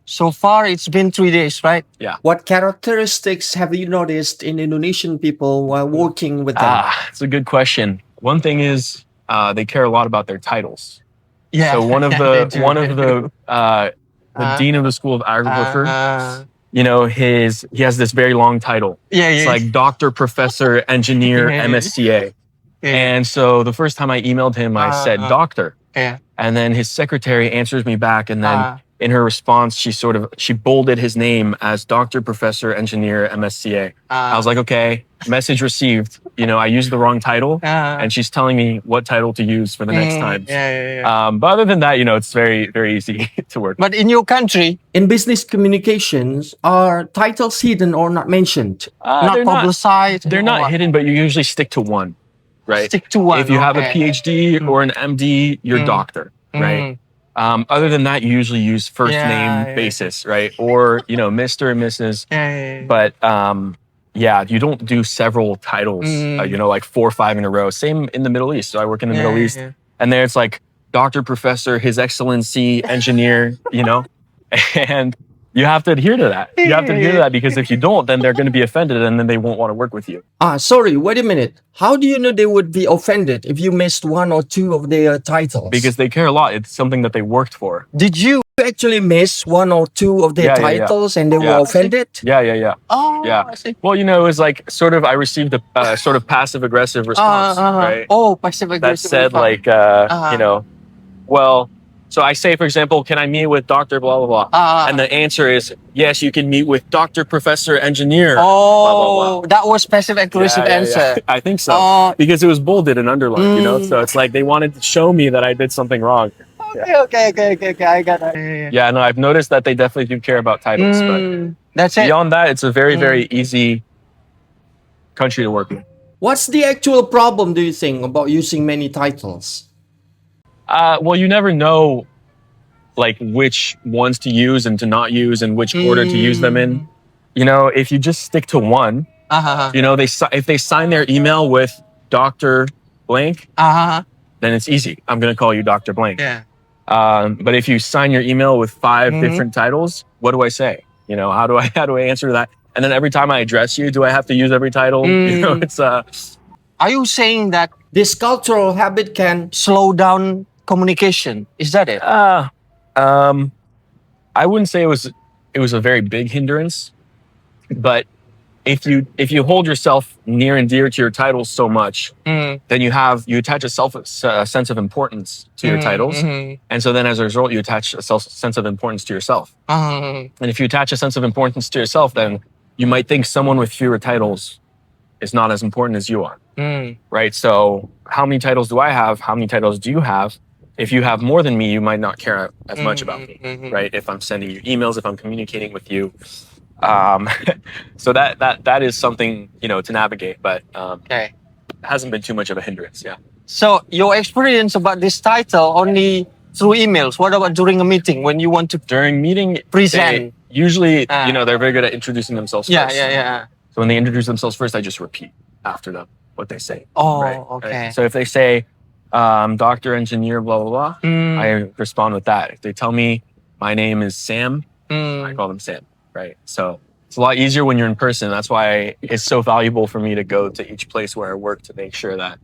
So far, it's been 3 days, right? Yeah. What characteristics have you noticed in Indonesian people while working with them? It's a good question. One thing is they care a lot about their titles. Yeah. So one of they the do. the dean of the School of Agriculture, he has this very long title. Yeah, It's like Doctor, Professor, Engineer, MSCA. And so the first time I emailed him, I said doctor. Yeah. And then his secretary answers me back, and then in her response, she bolded his name as Doctor, Professor, Engineer, MSCA. I was like, okay, message received. I used the wrong title, and she's telling me what title to use for the next time. But other than that, it's very, very easy to work. But in your country, In business communications, are titles hidden or not mentioned? not publicized. They're not hidden, but you usually stick to one, right? Stick to one. If you have a okay. PhD or an MD, you're doctor, right? Other than that, you usually use first name basis, right? Or, Mr. and Mrs. But you don't do several titles, like 4 or 5 in a row. Same in the Middle East. So I work in the Middle East. And there it's like Doctor, Professor, His Excellency, Engineer, and you have to adhere to that. You have to adhere to that, because if you don't, then they're going to be offended, and then they won't want to work with you. Sorry, wait a minute. How do you know they would be offended if you missed 1 or 2 of their titles? Because they care a lot. It's something that they worked for. Did you actually miss 1 or 2 of their titles and they were offended? Yeah. Oh, Yeah. I see. Well, it was like I received a sort of passive-aggressive response, right? Oh, passive-aggressive. That said, so I say, for example, can I meet with Dr. blah, blah, blah? And the answer is, yes, you can meet with Dr. Professor Engineer. Blah, blah, blah. That was passive-aggressive answer. I think so. Because it was bolded and underlined, So it's like they wanted to show me that I did something wrong. Okay. I got that. Yeah, no, I've noticed that they definitely do care about titles. But That's it. beyond that, it's a very, very easy country to work with. What's the actual problem, do you think, about using many titles? Well, you never know, which ones to use and to not use, and which order to use them in. If you just stick to one, if they sign their email with Dr. Blank, then it's easy. I'm going to call you Dr. Blank. Yeah. But if you sign your email with 5 different titles, what do I say? How do I answer that? And then every time I address you, do I have to use every title? It's Are you saying that This cultural habit can slow down communication? Is that it? I wouldn't say it was a very big hindrance, but if you hold yourself near and dear to your titles so much, then you attach a sense of importance to your titles, and so then as a result you attach a sense of importance to yourself. And if you attach a sense of importance to yourself, then you might think someone with fewer titles is not as important as you are, right? So how many titles do I have? How many titles do you have? If you have more than me, you might not care as much about me, right? If I'm sending you emails, if I'm communicating with you. So that is something, to navigate, but it hasn't been too much of a hindrance. Yeah. So your experience about this title only through emails. What about during a meeting when you want to During meeting, present? Usually, they're very good at introducing themselves first. Yeah. So when they introduce themselves first, I just repeat after them what they say. Oh, right? okay. So if they say, Doctor, Engineer, blah, blah, blah, I respond with that. If they tell me my name is Sam, I call them Sam, right? So it's a lot easier when you're in person. That's why it's so valuable for me to go to each place where I work to make sure that